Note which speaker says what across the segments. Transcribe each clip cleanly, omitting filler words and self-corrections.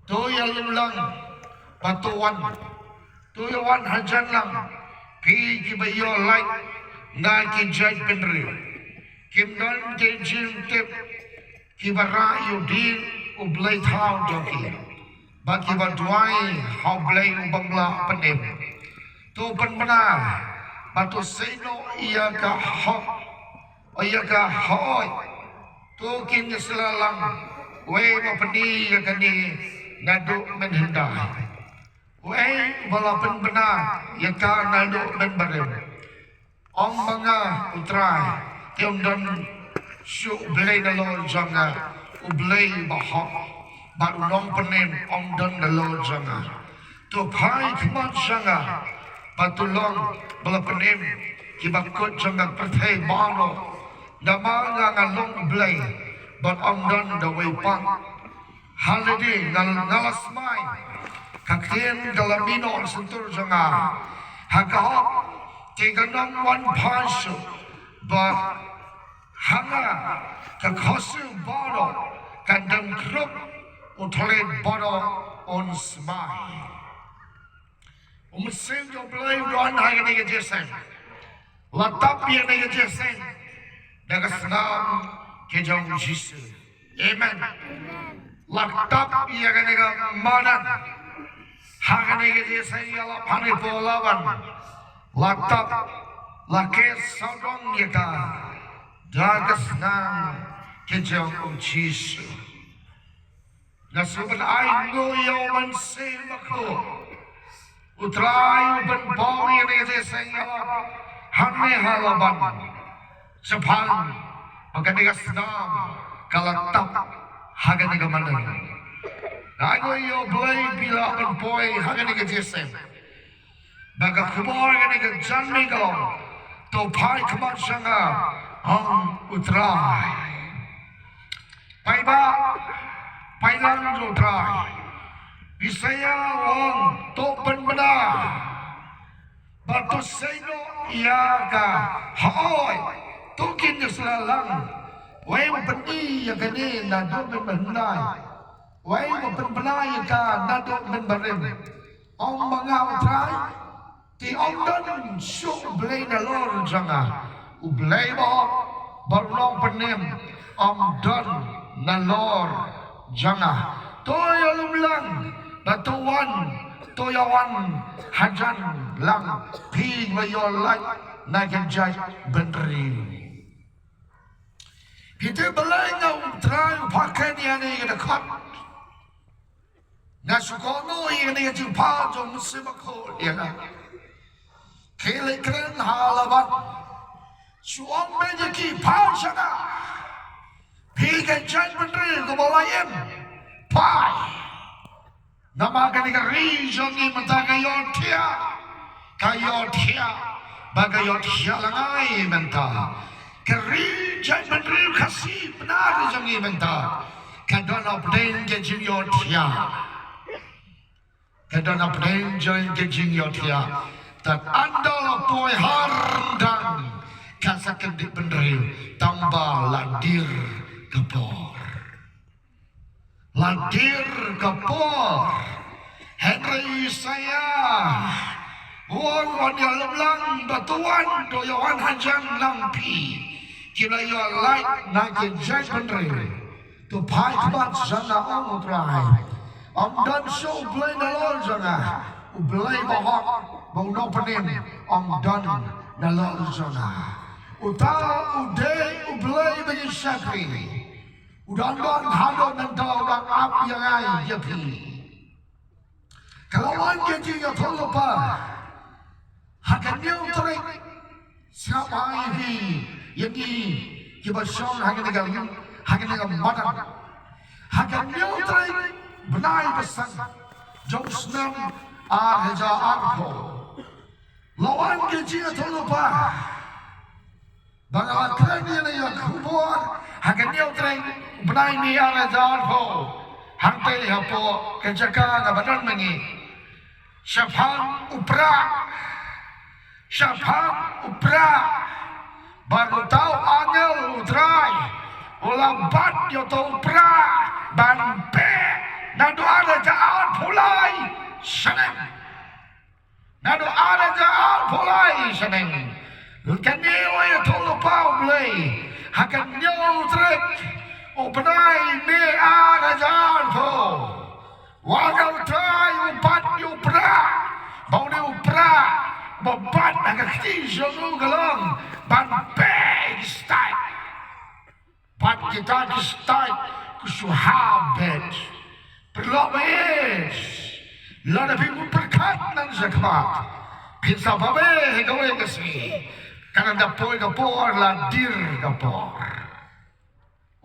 Speaker 1: tu yang lulang batuan tu yang wan hajan lang pi ki bayo leit na ki jaj benri kim don ke jing tip ki bara yu din u Blei thao doki baki ba duai hau Blei u bangla penim tu benar batu seno iaka ho iaka hoi tu kin selalang we ma peni ya kani nadu menhendai we walaupun benar ya ka nadu men barem om manga utrai tiom don shu Blei dalo janga u Blei bahok baru long penem om don dalo janga tu pai kmat janga patulong bala penem kibakot janga perthai bano damanga ngalong Blei but om don the way pang holiday ngalas mai ktien galamino sentur janga hakahop tiganong one punch but hanga kakosu bodo kandang kruk utolin bodo on smai umsim jo Blei don haga nega jesen latap ya nega jesen daga senam ke Jong jisu amen latap ya nega manan haga nega jesen ialap hani polawan latap lake sodong yaka daga senam ke Jong jisu nasuban ay ngoyo man sin mako Trai ban bau yang ni jesen ialap hani halaban Japan maka nega senam kalatap haga nega manan Nago yo Blei bila ban boy haga nega jesen maka kubor haga nega janmi galong to pai kamat sanga utrai pai ba pai lang utrai Bisaya wong to ban benar batu seno iaka hoi tukin selalang wai peni ya kene nado ben benai wai ben benai ka nado ben barem om mangau Trai ti om don shu Blei na lor janga u Blei bo barlong penem om don na lor janga toyo lumlang batuan toyawan hajan lang pi bayo leit na jaj benri kita Blei ngau Trai pakai ni ane kita kat ngasukono ini yang jumpa jom sebako ya kan kele keren halabat suang meja ki pasana pikan jaj benri ko balayem pai nama kani region ni mata kayo tia bagayo tia langai menta kerja menteri kasih benar jangi menta kadana pden ke jingyo tia kadana pden ke jingyo tia tak anda poi hardan kasakan di menteri tambah ladir kapor Henry saya wong yang lang batuan doyawan hajan lampi kila yo leit na ke jaj benri to pai kbat jana om Trai om dan show Blei na lor jana u Blei bahok bau no penim om dan na lor jana uta ude u Blei bagi syakri udan don hado mentau dan ap yang ai yapi kalau wan ke jinga tholopa hakan new Trai siapa ini yang kita syong hakan dengan madan hakan new Trai benai pesan Jong senam arja arko lawan ke jinga tholopa bangala keren ni yang kubur hakan new Trai benai ni arja arko hante hapo kejaka na badan mengi syafan upra baru tahu angel Trai ulambat yo to upra ban pe na do ada ja khublei seneng. Nado araja khublei seneng. Kanyo ya tolo pau Blei. Hakan nyo trek. Upenai me araja to. Wagal Trai upat upra. Bau ni upra. Babat agak kisah galong. Ban beg style. Pat kita style kusuhabet. Perlobes. Lada pingu perkat nang zakat. Pynsaphriang gawe kasi. Karena dapoy kapor la dir kapor.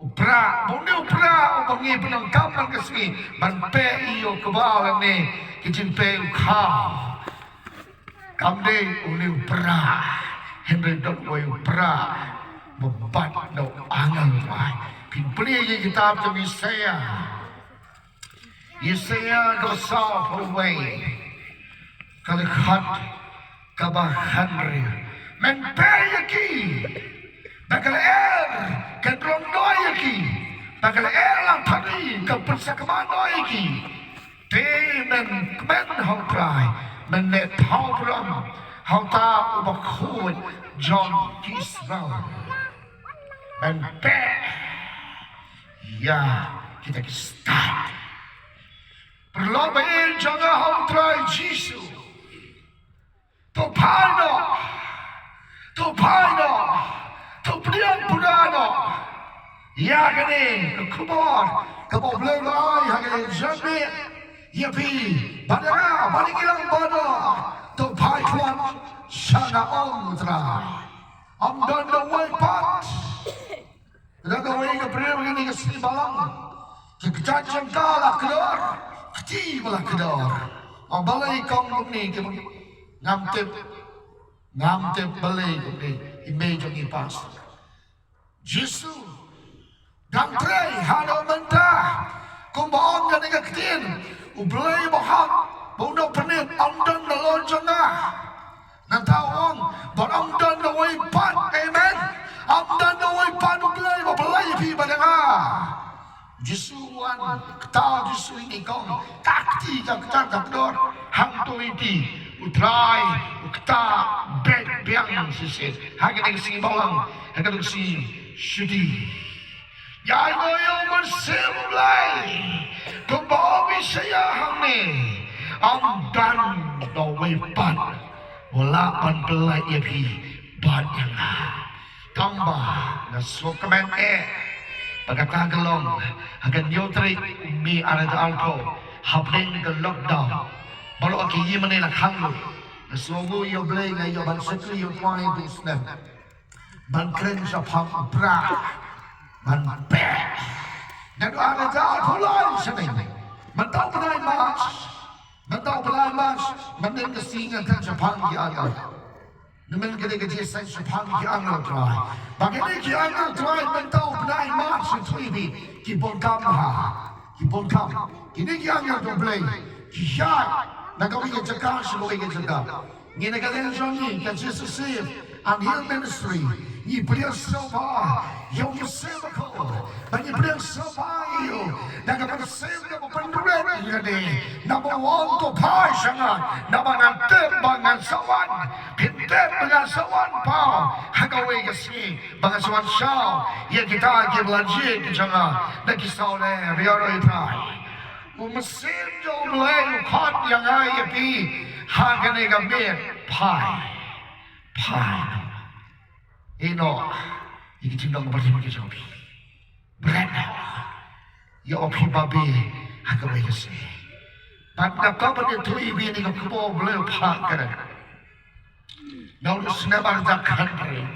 Speaker 1: Upra, bune upra ubangi penangkapan kasi. Ban pe iyo kebalan ni kijin pe ukhaw. Kamde uli upra. Henry dot way upra. Babat no angal Trai. Pinpuli ye kitab to Yesaya gosau pulway. Kalikat kabahanri. Men payaki. Bakal kadrong doyaki. Bakal lang tadi kapersakaman doyaki. Men hau Trai. Men net hau burom. Hau ta ubakhuat Jong kisrau. Men ya kita start. Perlobain jangan hau Trai Jisu. To paino. To priang purano. Ya gani kubor. Kabo Blei hagani jambi. Yapi. Badara. Balikilang bado. To paikuan. Sana om Trai. Am dan the way pat. Dan the way ke priang ini ke sini balang. Kekecacang kalah kedor. Kecil malah kedor. Am balai kong ni ke ngamtip Blei ni image ni pastor. Jesu dan Trai halo mentah. Kumbang kan dengan ktien. Blei bahag bunuh penit amdan dalon jengah. Nantawang barangdan dawai pan. Amen. Amdan dawai pan Blei Blei pi badanga. Jesu wan ketaw Jesu ini kong takti tak dor hang tu ini utrai ukta bed biang sisit hagen si bawang hagen si shudi ya ngoyo mesim Blei kumbawi saya hang ni amdan dawai pan wala pan Blei yapi ban yang tambah nasukamen Pagkata galong, hagan yotray mi arada alko, habling ke lockdown. Baru aki yi manila kanglo. Nasugo yo Blei ngayo ban sekli yo twine bisnem. Ban kren sa pang bra. Ban pe. Nado arada alko lai sanay. Mantaw palay mas. Manin kasingan kan sa pang iaka. Naman kita sa pang iaka Trai. Bagaimana kita Trai mentau benai mas itu kibon kam. Ini kita tu Blei. Kita nak kau ingin cakap, semua ingin cakap. Ini nak kalian jangan kan Jesus save and heal ministry. Ini beliau semua yang bersama kau. Bagi beliau semua itu nak kau bersama kau penduret ini. Nama orang tu pai sangat. Nama nanti bangan sawan, pintar bangan sawan pau. Hagawe kasi bangan sawan saw. Yang kita lagi belajar di jangan nak kisah le biar Trai. Mesin jo Blei kot yang ay pi hagane gamit pai. Ino ikitindong berterima kasih opi. Berena. Ya opi babi hagawe kasi. Pagka kapan itu ibi ni kubo Blei pak kada. Naulus nebar zakhan pare.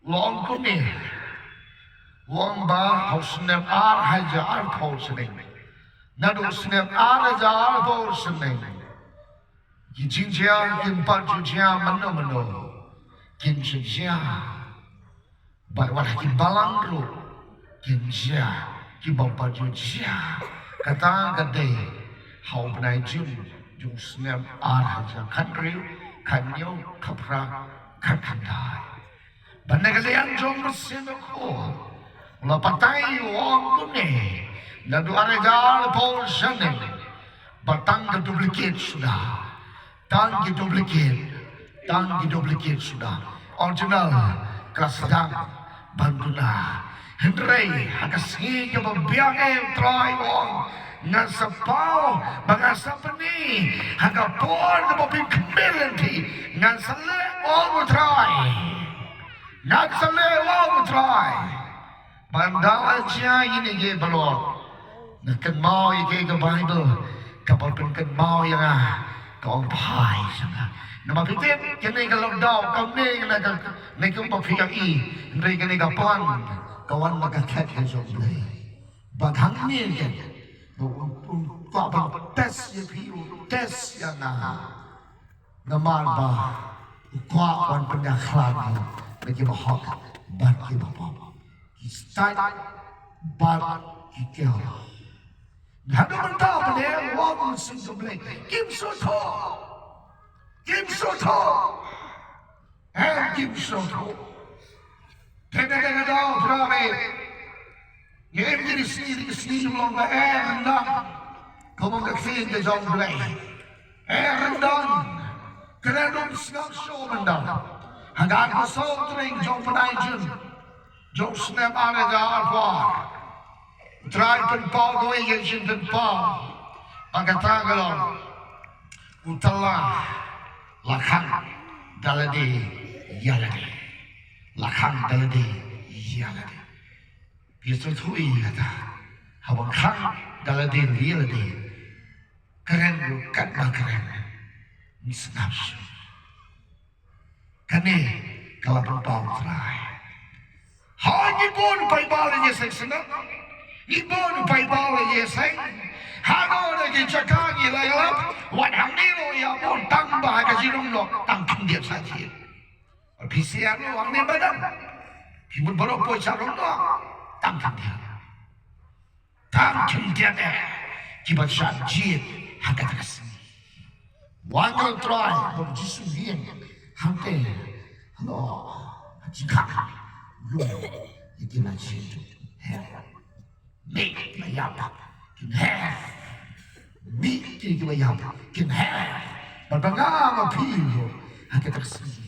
Speaker 1: Long kuni. Wong ba haus nem ar haja ar pol seneng. Nado snem araja bor seneng. Jingiaroh kin parjujia mano. Kin jingia. Barwah kin balangro. Kin jia. Kin parjujia. Kata gade. Hau benai jung snem araja kanriu. Kanyo kapra kakandai. Bandagalian jong bersinoko. Mula patay wong kuni. Nadu araja bor seneng. Batang ke duplicate sudah. Tang ke duplicate sudah. Original kelas sedang bantuna. Hendrai hakasih ke babiang Trai wong ngan sapau bangasa peni hakapon ke babi community ngan sale wong Trai. Ngan sale wong Trai. Bandal aja ini ke balok. Nak mau ke Bible. Kapal pen mau yang kau pai sangat. Nama pitip kini kalau dah kau ni kau berfikir ni kini kapan kawan makan kat Jong Blei. Bagang ni kan, kau tes ye piu tes yang nama bah kau wan penyaklan bagi bahak bagi bapa. Start bad kita. Hadu mentau pada wang sing Blei. Kim soto, Kim soto. Tengah dah berapa? Yang jadi sini belum berendang. Kamu ktien ke Jong Blei. Rendang, kerana senang show mendang. Hagak masotring Jong penaijun, Jong snap ada jalan. Trai penpau kau yang jin penpau, angkatan kalau utala lakang dalade ialap, lakang dalade ialap. Biasa tu kata, habang kang dalade ialap, keren kat makeren, misnap. Kene kalau penpau trai, hanya pun paybalan yang senang. Ibon paibala yeseng, hano lagi cakap ialap, wadang nilo ya pun tambah kajilung lo, tangking dia saja. PCR lo ang ni badan, kimun baru pun carung lo, tangking dia deh, kibat sajid hakat kasih. Wangal Trai berjisuhin, hante, lo, jika lo, itu macam itu. Meat ialap can have. Meat ialap can have. Berbangga appeal agak tersih.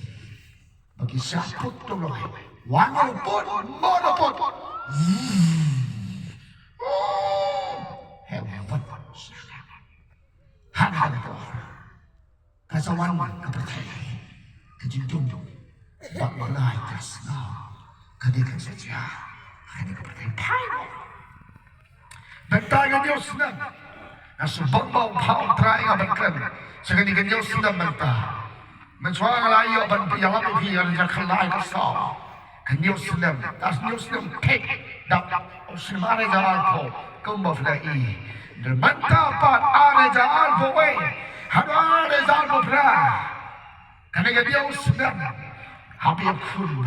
Speaker 1: Bagi saput tolong. Wangal pun, monopot. Hebat. Hana itu. Kasawan kepercayaan. Kejuntung. Bak Blei kasna. Kadikan saja. Hanya kepercayaan. Bentang yang senang, nasi bambau pau Trai ngaban keren, sekali yang senang bentang. Mencuang layu ban ialap yang jakalai kasau, yang senang, das senang pek, dak senang ada jalan po, kumjuh Blei. Bentang pat ada jalan po way, ada jalan po pernah. Kerana yang senang, habis kun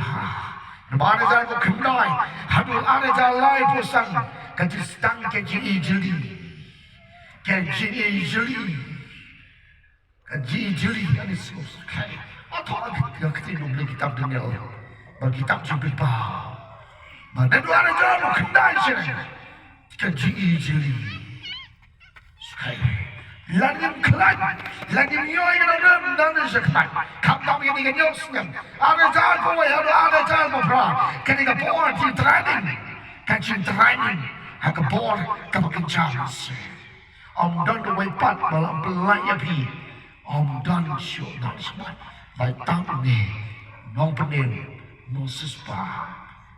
Speaker 1: ada jalan po khublei, ada jalan po sang. Kajistang kaji jeli, ani semua sekali. Atau agak kita beli kitab dunia, berkitab jubah. Mana dua ada jalan kendai je, kaji jeli. Sekali, lagi kelak, lagi nyoy dalam dan sekali. Kamu yang ingin nyosnya, ada jalan kau, ada jalan berapa? Ketika buat di training, kaji training. Hakapor kapakin chance. Dan the way pat malam Blei api. Dan show dan semua. Baik tang ni, nong penin, nong sispa.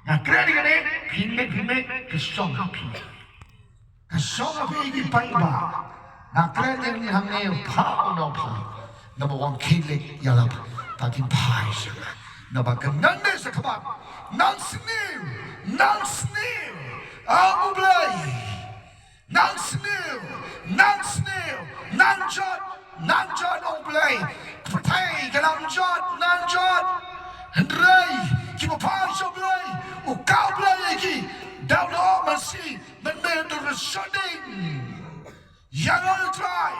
Speaker 1: Nah keren ni, pinek kesong api. Kesong api ini paiba. Nah keren ni hangnya pau nong pi. Number one kilik ialap takin pai sana. Number kenande sekabat. Nang snew. Aku Blei, nang snail, nang jod, oh Blei, pertai ke nang jod, hendrai, kita pasal Blei, kau Blei lagi, dah masih menentu shooting, yang Trai,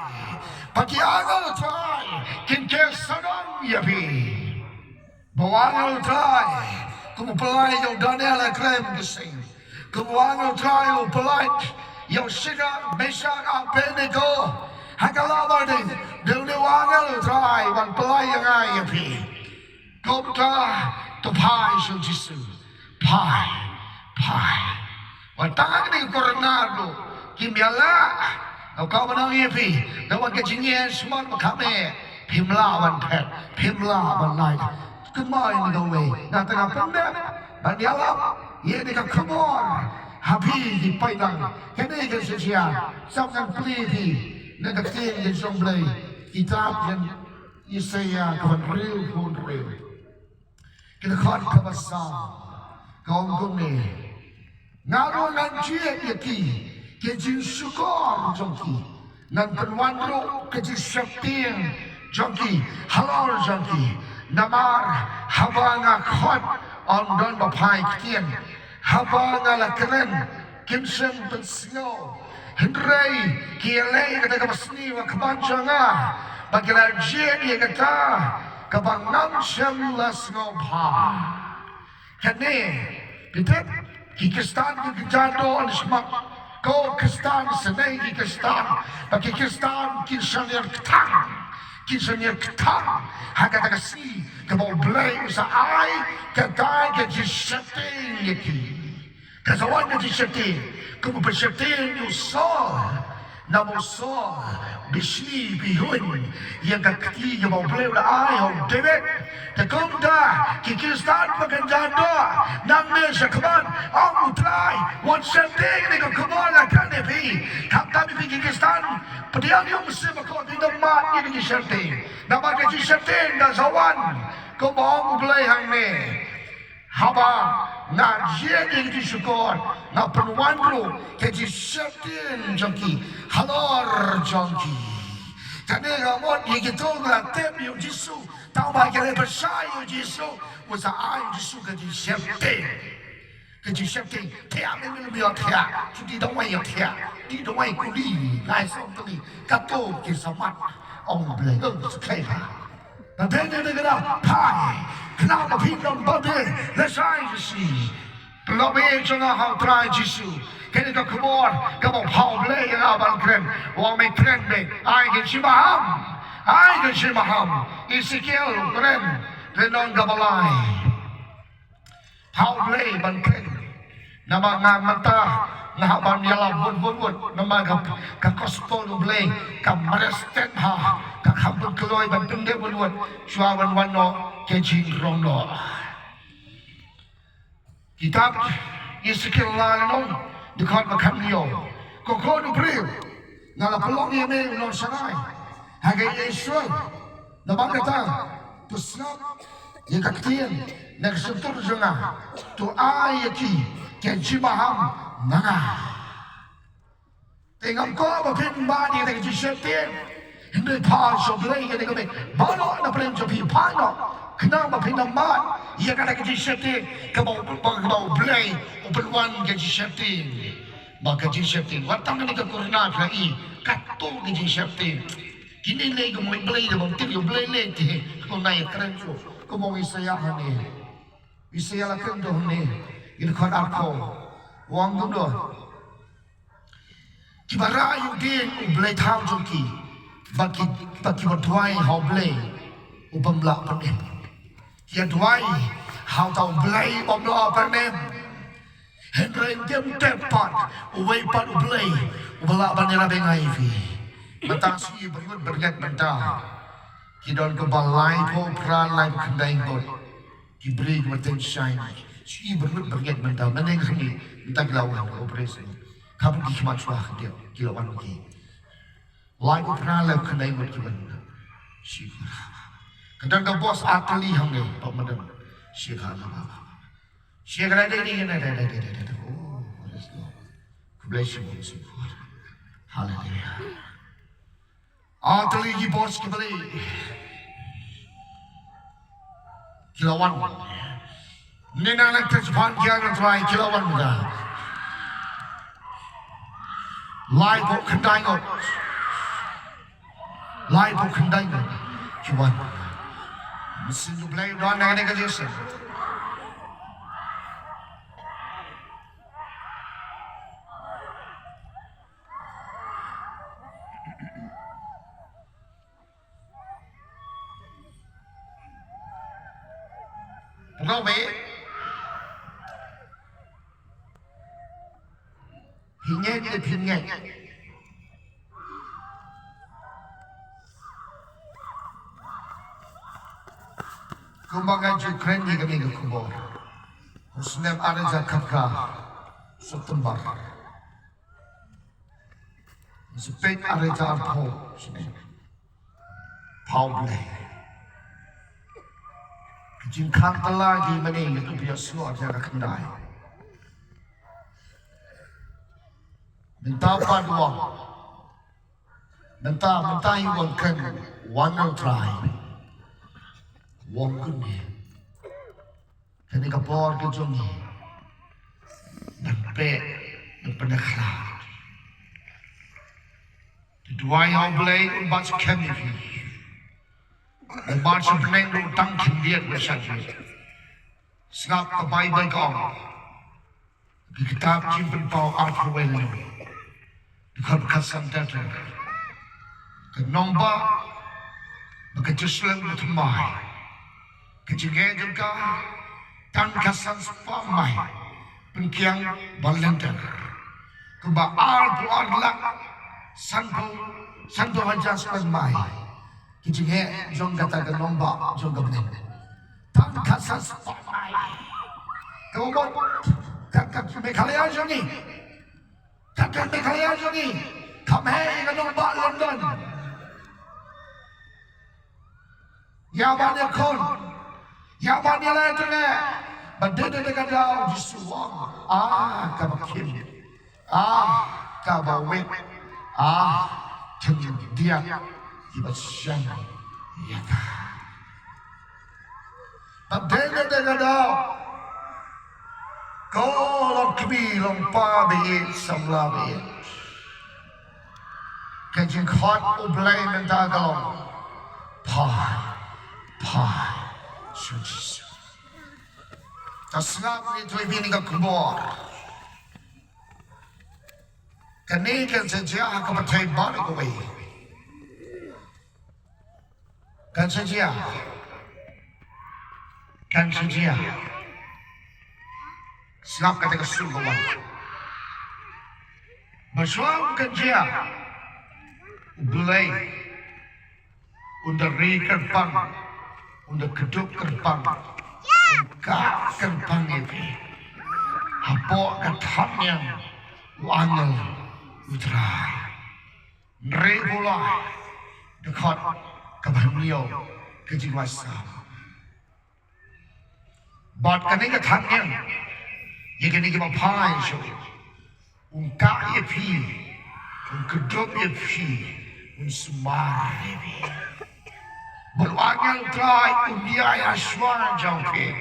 Speaker 1: bagi yang Trai, kinker sadang ya pi, bawa Trai, kamu Blei yang Daniel krem kesing. Kumjuh Trai Blei yang Shida Meshach Abednego Hakala barding, dulu wangal Trai, wan Blei yang ai pi. Kota to pai shul jisu, pai, pai. Wan tang ni koronado, jingialap. Kau menang pi, dawan ke jingian semua kami. Pimla wan pet, pimla wan leit. Kemai ni gawe, na tengah pendek, ban ialap, ye ni kan kemor. Happy di paitang, kene ke sesia, samkan pliti. Nên ktien yang Jong Blei kitab yang Isaiah kawan real pun real. Kita khat kabasa kaum kuni ngaru ngan jie yaki ke jin syukur jongki nan penwanru ke jin syaktin jongki halal jongki namar habanga khat on don bapai ktien habanga la keren kimsem pensio Hendrai kialai kata kapasni wa kabanjanga bagilah jeni kata kabangam shamlas ngobha kene bitet kikistan kejado nismak kau kistan senai kikistan bagi kikistan kinsanir ketang hakata kasi kabau Blei usai kata kejishating yaki kasawan kejishating kamu bersetir usah, namun usah bisni bihun yang kaki yang mau Blei udah ayam David, tekum dah kikistan pengenjado, namanya sekaman, aku Trai, wan setir ni kekebal akan nebi, kami pergi kikistan, pediang yang mesti berkau di tempat ini setir, nama kaki setir dah zawan, kau mau Blei hang ni, haba. Na jadi di syukur, na penwanru keji setin jongki, halor jongki. Jadi kamu begitu ngelatih yang Yesus, tahu bahagia bersaya Yesus, masa ayu Yesus keji setin, tiap minggu biar tiap, jadi doa yang tiap, di doa kuli, lai santri, katu kisamat, orang Blei sekali. Dan dia kena pai, kenapa pindam bade, lesai jesi. Lebih jangan hal Trai jisu. Kini kau kebor, kau mau Blei yang abang keren, orang main keren be. Ai kan si maham, Ezekiel keren, renon gabalai. Blei bang keren, nama ngamata. Ngahaban ialap bun nama ka gospel Blei ka meresten ha ka kampung keloi ban pende bun cuawan wano ke jingiaroh no kitab Ezekiel lanon dekat makan yo koko du bril ngala pelong ye me non sanai hagai Yesus nama kata tu snap ye ka ktien nak sentur janga tu ayaki ke jimaham Nanga, tengok kau berpindah badi dengan jisetin, hindi pas Blei yang dengan balo na pren jopi pano, kenapa berpindah badi? Ia kata jisetin, kau Blei, uperwan jisetin, maka jisetin, watang ni kekurna lagi, katul jisetin, kini lagi kau Blei dah berarti Blei lagi, kau naik keren tu, kau mau Isaiah lah kendoh ni, ini kau aku. Wang tu doh. Kibara yudin Blei tahu jongki, bagi bertuai hau Blei, ubamla pernem. Kia tuai hau tahu Blei ubamla pernem. Hendrai jam tepat, uwei pat Blei, ubala banera bengai fi. Mentang si bergat mentang. Kidon kebalai po peran lai kendai pot. Kibri kematian shine. Si bergat mentang. Mana yang kami minta kilawan operasi. Kamu kikimat suah dia kilawan lagi. Lai po peran lai kendai pot kiban. Si kadang ke bos atli hamne pemadam. Si kalau si kalau ada. Oh, let's go. Khublei shibun sifur. Hallelujah. Atli ki bos kembali. Kilawan. Nina nak terjemahan kiaran Trai kilawan muda. Lai bo kendai ngot. Lai bo kendai ngot. Kiwan. Mesin tu Blei doan dengan kerja. Ngawe Pinget Kumbaga Ukraine di kami kubo Muslim ada zakapka September Sepet ada zakapko Blei jing kantala di mana itu biar semua jaga kendai minta padua minta iwan kan wanal Trai wong kuni kini kapor ke Jong dan pe dan penaklah dua yang Blei unbat kami dan baca peneng tang kindiat bersaja Sengap ke Bible kau di kitab simpen pau arfuel dekat kasan data ke nombor bekerja bertemai kejengah juga tan kasan sepamai pengkiang balender keba buat lak santo hajar sepamai kejengah Jong kata ke nombor Jong kebenar tan kasan sepamai kemudian kakak mekhalaya Jongi kakak mekhalaya Jongi kami ke nombor London ya banyak kon ya banyak lagi ni berdiri dengan kau di suang kabakim kabawet dia ibasyang iaka berdiri dengan kau kau long kbi long pa be samla be kajing khot Blei minta kau suci. Tasngap ni tu ini ka kubor. Kani kan sejak aku bertai balik away. Kan sejak. Sengap kata kesulungan. Bersuang kan dia. Blei. Untuk rekerpang. Untuk keduk kerpang. Kak kerpang itu. Apa katanya wangal Trai. Nrebola dekat kebanyo kejiwasa. Bat kani katanya. Yang kita pakai so. Kak itu. Keduk itu. Semar itu. Berwangal Trai dia aswan jangke.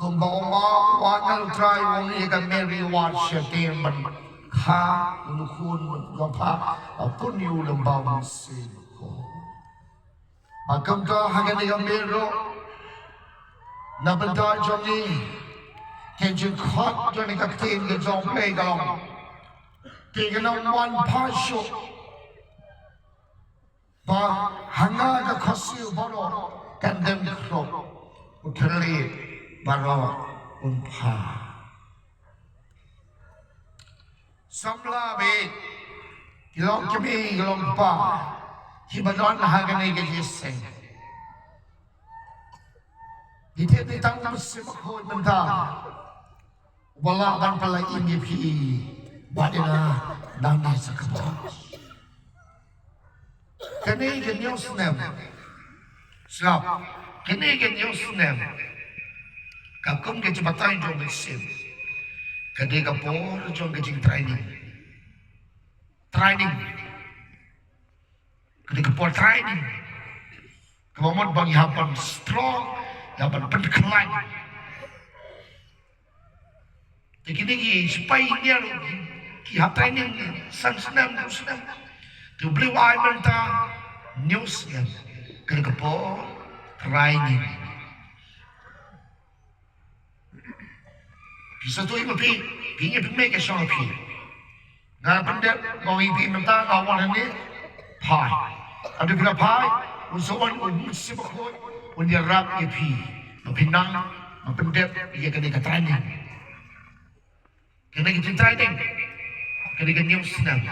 Speaker 1: Kumbawa wangal Trai wong ikan meri wasyati ban ha ulukun gapa pun yu lembau mesin. Makam ka hagan ikan mero na benda jongi kenjin khot joni ka ktien ke Jong Blei galong. Tiga wan pasyo ba hanga ka khosil baro kandem kro utali baro unpa samla be ilong kemi ilong pa hibadon hagani ke jisen ite te tang musim khoi menta wala ban pala ingi pi badina nang sakaba kini ke news nem sap kini ke news nem kakum ke cepatai jong mesin kini ke por jong ke jing training kini ke por training kemampuan bang yapan strong yapan penkelai kini ke supaya dia ki hap training san senam tu Blei wai menta news yang kerkepo training. Bisa tu ibu pi, pingi pingi ke sana pi. Ngan benda kau ibu menta awal ni pai. Ada bila pai, usahawan unsibakot, unyarap ipi, pinang pendek ia kena ke training. Kena ke training. Kena ke new senang.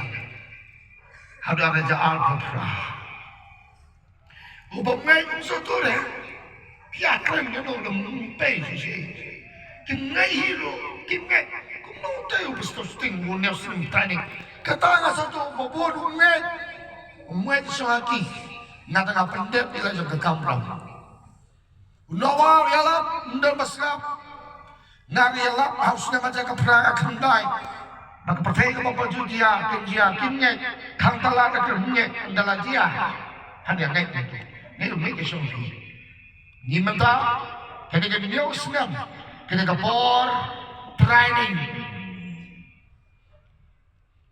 Speaker 1: Ada raja al-Fatra. Ubang ngai satu deh. Pihak keren yang nak mempay sih. Kengai hero, kengai. Kau tahu besosting guna senang training. Kata nggak satu boboh ngai. Ngai sehaki. Nada nggak pendek bila juga kampram. Unawa ialap, undang basgap. Nari ialap harusnya macam keperang akan dai. Maka percaya bapa dia, kenjia, kinye, kang telah kerunye, adalah dia. Hanya ngai itu. Ngai itu ngai kesempi. Ni mentah, kena kena new senam, kena kepor training.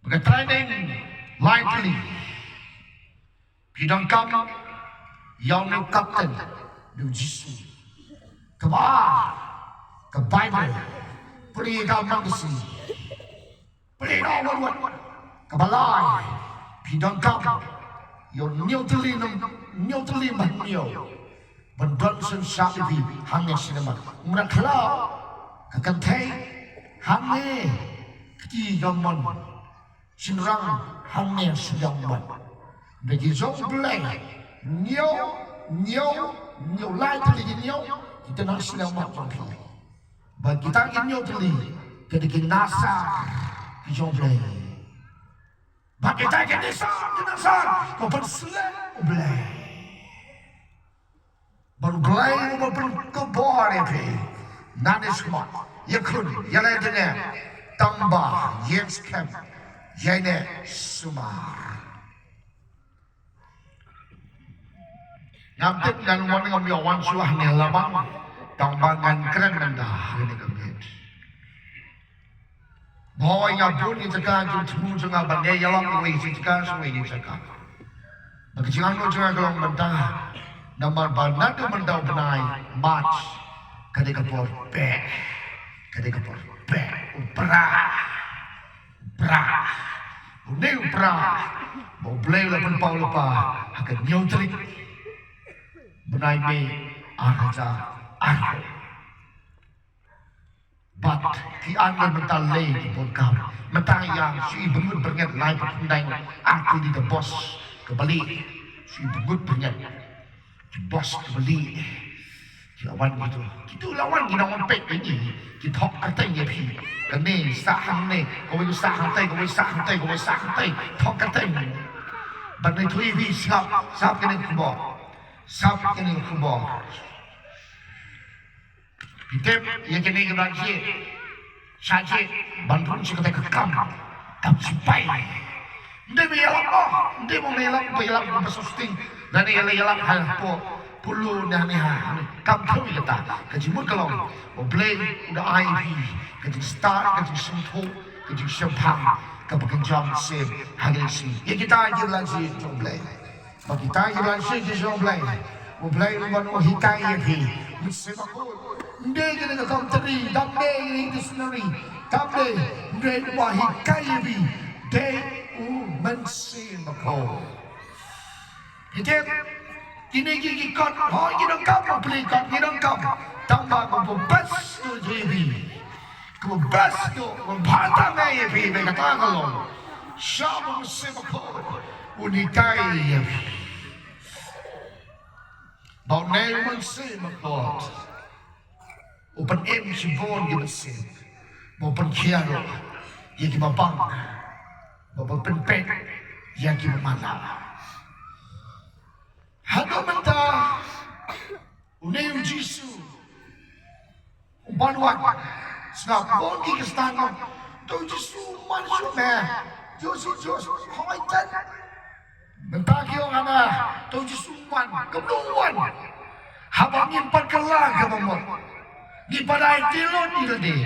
Speaker 1: Maka training lightly. Bidang kam, yang new captain. New jisu, kebar, ke Bible, beri kau mangsi, beri nomor ke Blei, bidang kau, yang neutali mahniau, berdonsen sahabi hanya sinema, mereka akan tay, hanya ketiga man, sinrang hanya sedangman, bagi Jong Blei, nhiều leit thì nhiều kita nak senang macam tu. Bagi kita nhiều tadi ketika NASA di Jong Blei. Bagi kita NASA kau berselamat Blei. Blei baru kebor itu. Nanti semua. Ya kun, ya lainnya tambah yang scam, ya ini semua. Nampak dan orang yang miawan suah ni labang tambangan keren mendah ini kembali. Boy ngabun ni cakap jumpa jangan bandai yalam ni cakap semua ini cakap. Bagi jangan tu jangan kalau mendah nama bandar tu mendah benai match ketika por upra uneu upra mau Blei lapan pau lupa akan nyotrik. Benai me araja arko. But ki anda mental lei di podcast. Mentang yang si bengut beringat lain pertandang aku di the boss ke Blei. Si bengut beringat di boss ke Blei. Lawan gitu. Kita lawan kita ngompek ini. Kita hok katai ye pi. Kene sahang ne, kau sahang tai, hok katai. But itu ini siap kene kubur. Sab kini kubur. Hitep ia kini kebanci. Saji banpun si kata kekam sipai. Dia ialap oh, dia mau ialap bersusting. Dan ialap hal pulu ni kam tu kita. Kejimut kalau Blei udah IP, kejim start, kejim sentuh, kejim sempang, kebagian jam sih hari si. Ya kita aja lagi Jong Blei. Bagi tayo lang siya di Jong Blei. Blei naman mo hikaya di. Misi ako. Hindi ka na country. Dami yung dictionary. Dami. Hindi mo hikaya di. Day umansin ako. Hindi. Kinigigikot. Oh, ginangkap. Maplikat. Ginangkap. Tama ko po. Basto JB. Kung basto. Kung bata nga JB. May katakalong. Siya mo masin ako. Unikay. Bau nay mansin makot. Open shibun di mesin. Open jingiaroh yang kimabang. Open pet yang kimamala. Hado menta unay jisu. Banwat. Snap bongi kestano. To jisu mansu me. Josi hoitan. Mentagi orang ana, tu jisuman, kebeluan. Habangin perkelah kemamut. Di pada itilon di tadi.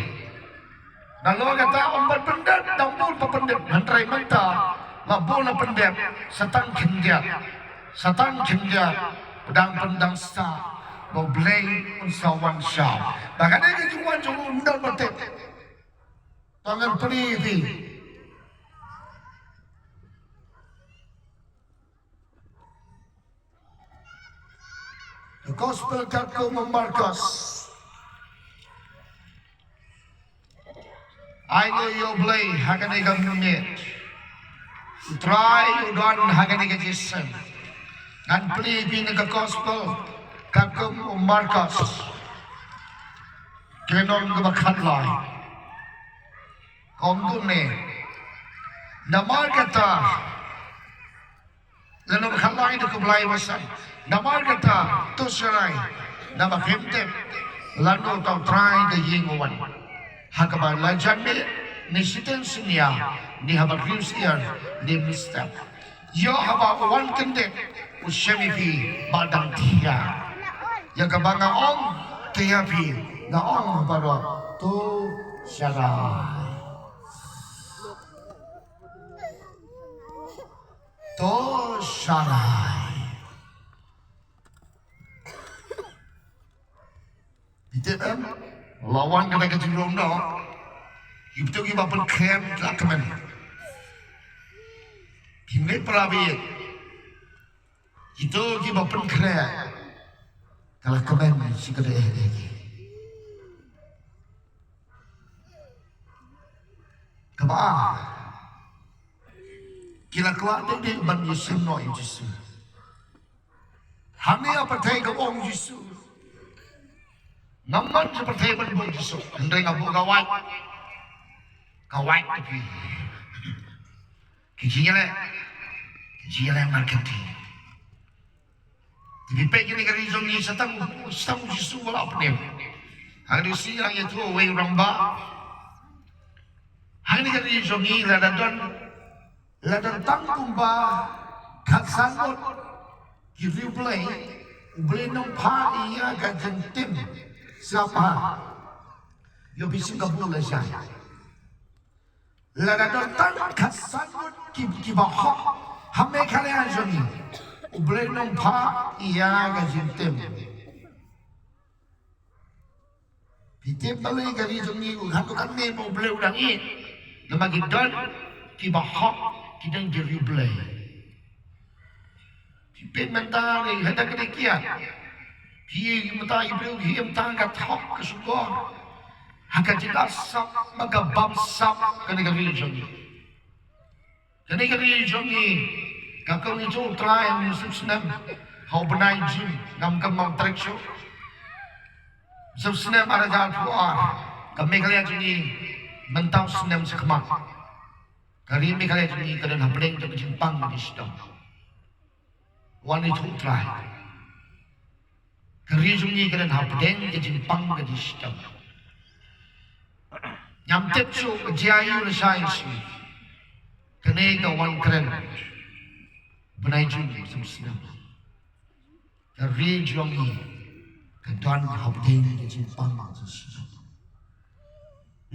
Speaker 1: Kalau kata ombat pendek, tambul pendek. Mentrai mentah, labul pendek. Setang jingiat, pedang pendang sah. Mau Blei unsawan syah. Bahkan ini cuma undang betul. Tangan peliti. The gospel kat kau membarkas lo yo Blei hakane gamnet. Trai udon hakane gajisen. Nan Blei bin ke gospel kakum Markus. Kenon ke bakat lai. Kong ne. Namar kata. Lalu bakat lai tu khublei wasan. Namar kata tu serai. Nama pemtep. Lalu tau Trai ke jing wan. Hakabar lajan ni sitten sinia ni habar kriusian ni mistap. Yo habar wan kendek usyami fi badang tia. Ya kabanga ong tia fi na ong baro tu syarai. Tu syarai. Itu kan lawan kena kejurung no. Itu kita berkem lakukan. Kita perabot. Itu kita berkem. Kalau komen si kedai lagi. Kemana? Kita keluar dari ban Yesus no Yesus. Hanya percaya ke Om Yesus. Namun seperti menurut Yesus, hendak ngabu kawat tapi jingialap marketing. Jadi pergi negara Jong ni setang Yesus wala penem. Hari siang itu wei ramba. Hari negara Jong ni ladan tang kumba katsangot kiviu Blei nong pa iaka jentim. Siapa? Yo bising kabul saja. Lalu tang kasanut kibahok, hamil kalian joni. Blei nong pa iaka jentim. Kita Blei kali joni, hantu kami mau Blei udang ini. Nama kita kibahok kita jadi Blei. Kita mentah ni hendak kedekian. Dia minta ibu dia minta angkat hak kesukaan. Angkat jelasap maka bamsap ke negara Jong ni. Ke negara Jong ni, kakak ni tu Trai musim senam, kau benai jing, ngam kemau terekso. Musim senam ada jalan keluar. Kami kalian ni mentau senam sekemak. Kali ini kalian ni kalian hapeng tu kejimpang di situ. Wanita tu Trai. Kerizung ni kena hapdeng ke jimpang ke distam. Nyam tepsu ke jayu le sains. Kene ke wan keren. Benai jung semsnam. Kerizung ni ke tuan hapdeng ke jimpang ke distam.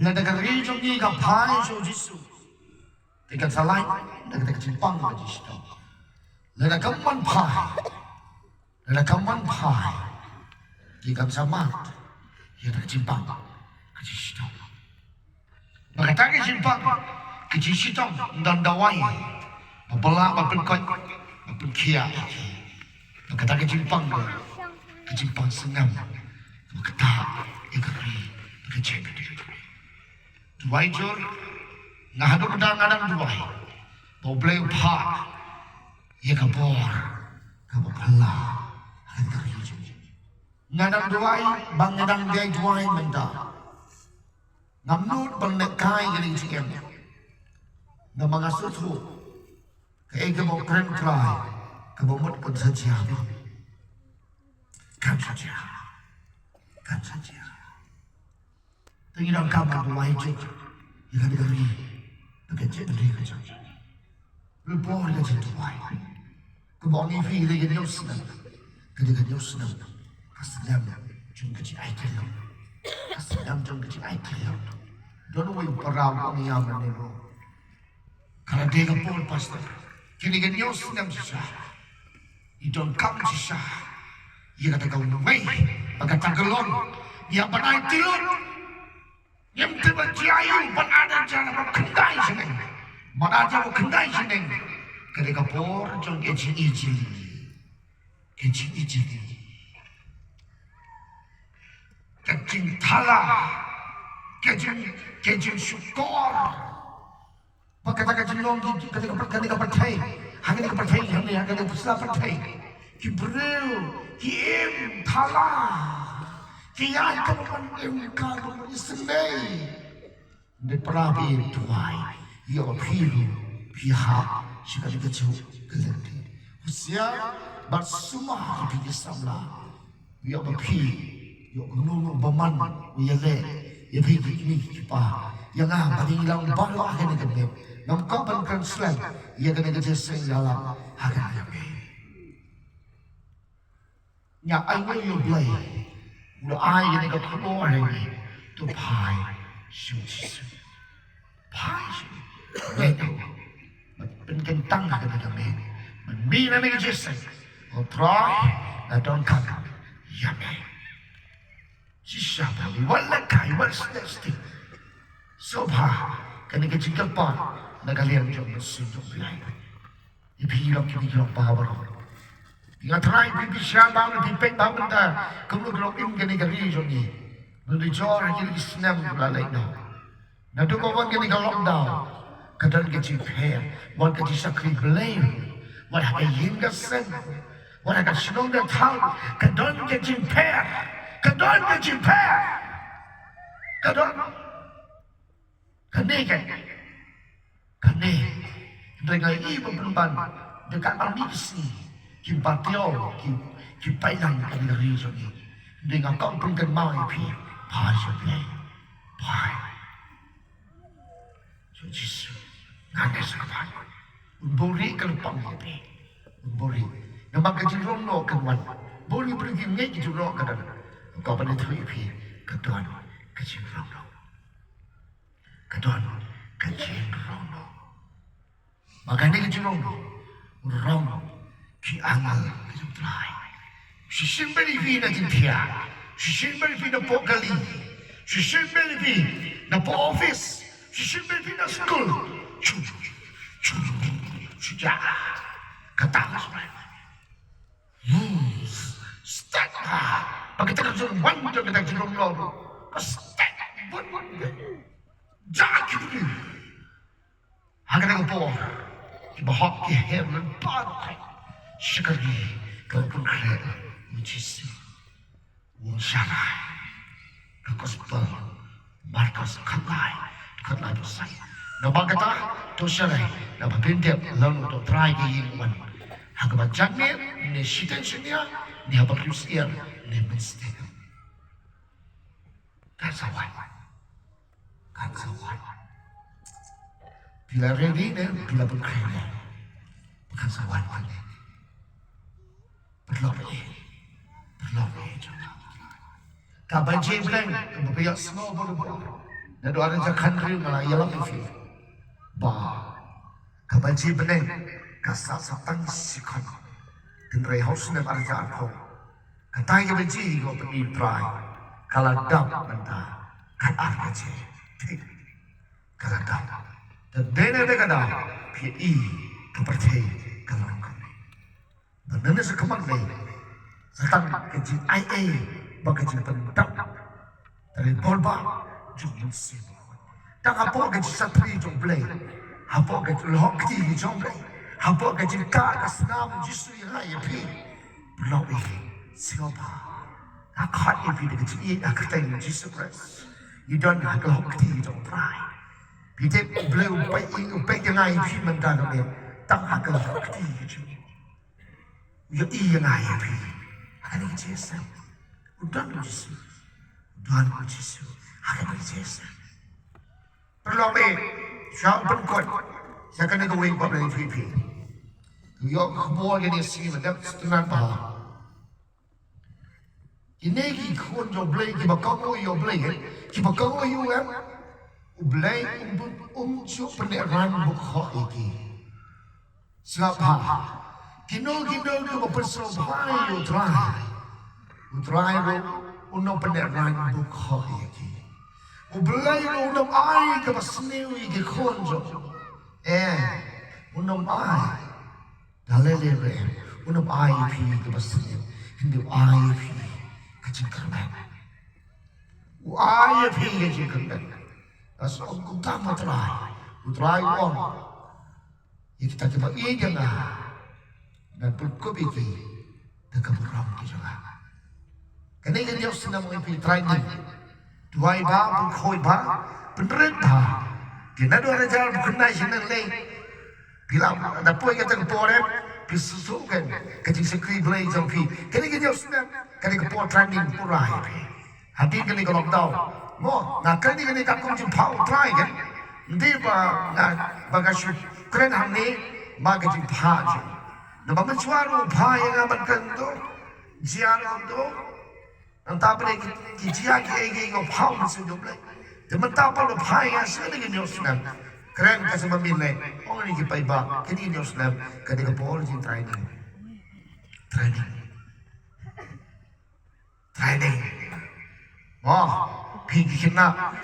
Speaker 1: Lada kerizung ni ke pai so jisu. Tekan salai lada ke jimpang ke distam. Lada kaman pai. Lada kaman pai. Jika sama, ia tak jimpang kecil situ. Maka tak jimpang kecil situ dan dawai, berbela, berpenkot, berpenkia. Maka tak jimpang senam. Maka tak ikari kecil kecil. Dua jor, ngahadu kadang-kadang dua. Bau Blei upah, ia kabur, kabela, hendak hijau. Ngadang duai, bang ngadang dia duai menda. Ngamnut bang nekai gini cikem. Nama ngasut hu. Ke mau keren Trai, ke mut pun saja. Kan saja. Tapi dalam kamar duai je, ia dikari, berkecil beri kerja. Lepor kerja duai. Kebongi fi lagi dia senang, kerja dia senang. Aslam jung kecil aikil. Aslam jung kecil aikil. Don't wait for our own young and new. Kalau dia kepul pastor, kini kan nyos nam sisa. You don't come sisa. Ia kata kau numai, maka tanggalon. Ia benai tilun. Yang tiba jayu ban ada jalan berkendai seneng. Mana jalan berkendai seneng. Ketika por jung kecil ijili. Kecing thala kejing syukur. Pagkataka jinong kanika percaya, hangin ka percaya, hangin ka percaya. Ki bril, ki im thala, ki iaka man im kalu isnei. De prabi tuai, yo piru, piha, shikali kecu kelenti. Usia bersumah di samla, yo pi, yo nunu baman, yo le, yo pi ni kipa, yang bagi hilang balu akan dikebem. Nam kapan kan slam, ia kena kerja ialap, akan dikebem. Nya I know you Blei, udah I kena keluar ini, tu pai, shuji, pai shuji, leto, pengen tang akan dikebem. Mina ni kerja oh Trai, dan kan, ya me. Siapa ni, wala kai, wala sesti. Sobha, kena kerja kepan. Nagalian Jong mesin Jong Blei. Ipi hilang kini hilang bahawa. Dengan Trai pipi siapa ni pipi bangun dah. Kemudian gelap kini gari Jong ni. Menjor kini senam lalai no. Nado kawan kini kalau lockdown. Kadang kecil fair, wan kecil sakri Blei. Wan hakai hingga sen. Wan hakai senong dan tahu. Kadang kecil fair. Kadang kecil fair. Kadang. Kenekan. Kane, dengan ibu perempuan dekat ambisi, kim patio, kim pailang kan dari sini, dengan kau pun kan mau ipi, pai sebelah, pai, so jisu, ngangai sekapan, bori kelupang ipi, bori, nama kecil rono kawan, bori pergi ngai kecil rono kadan, kau pada tu ipi, ketuan kecil rono, ketuan kecil rono. Makanya kejurong, rom, ki angal, kejung Trai. Sisimbeli fi na jintia, sisimbeli fi na po gali, sisimbeli fi na po office, sisimbeli fi na school. Sudah, kata semua. Step ha, bagi tak kejurong wan jangan tak kejurong lor. Step wan, jangan kejurong. Hanggang aku po. Bahak ke heaven partai sekali kau pun kaya menjisi wansyalai kau sepel markas khublei besar nama kata tu syalai nama bintip lalu tu Trai ke yingwan hanggang jangnya ni shiten senia ni apa kristian ni mesti kan sawan bila ready ni, bila berkaya, bukan sawan mana. Berlari. Kapan Blei, kemudian semua berubah. Dan doa raja country malah ialap itu. Kapan Blei, kasar satang sikon. Trai house ni raja aku. Katai kapan kau pergi Trai. Kalau dam mentah, kan arja. Kalau dam. Dan dene kata, PI kepercayaan kalau kami. Dan nene sekeman lagi, setang kecil IA bagajin pendam dari bolba Jong mesin. Tak apa kecil satri Jong Blei, apa kecil lohki Jong Blei, apa kecil kak senam jisu yang lain pi belum siapa. Akhat ipi kecil ini aktai jisu Kristus. Idon agak lohki Jong Trai. Kita Blei upai yang lain pi mendalam ni, tak agak lohki je. Yang yang lain pi, akan dijasa. Udah Jisu, akan dijasa. Perlu ni, siapa pun kau, saya kena kau wing pada pi. Yo khublei ni sini macam setengah bah. Ini kau Jong Blei, kita kau yo Blei, kita kau yo Blei kumjuh peneran bukhok iki. Siapa? Kino ke berpersobai yo Trai. Trai ro uno peneran bukhok iki. Blei ro uno ai ke pasniu iki konjo. Uno ai. Dalele re uno ai pi ke pasniu. Hindi ai pi kacing kermen. Ai pi kacing kermen. as kung tama try on. Kita coba jangan dan berkebiki dengan burom kita. Kini dia sedang mengipi training. Dua iba berkoi ba, beneran ba. Kita dua raja berkenai sini leh. Bila ada poin kata keporem, disusukan kecil sekali Blei jampi. Kini dia sedang kini kepor training purai. Hati kini kalau tahu, mo nak kini kakum jempau Trai kan. Nanti bagasyu keren hamni maga jempau. Nama mencuaru bah yang amat kendo, jingiaroh tu. Entah apa lagi jingiaroh yang pau masih jumlah. Tapi entah apa lo bah yang sedang ni osnam. Keren kasih memilih. Orang ni kita iba, kini ni osnam. Ketika Paul jin training. Oh, pergi kena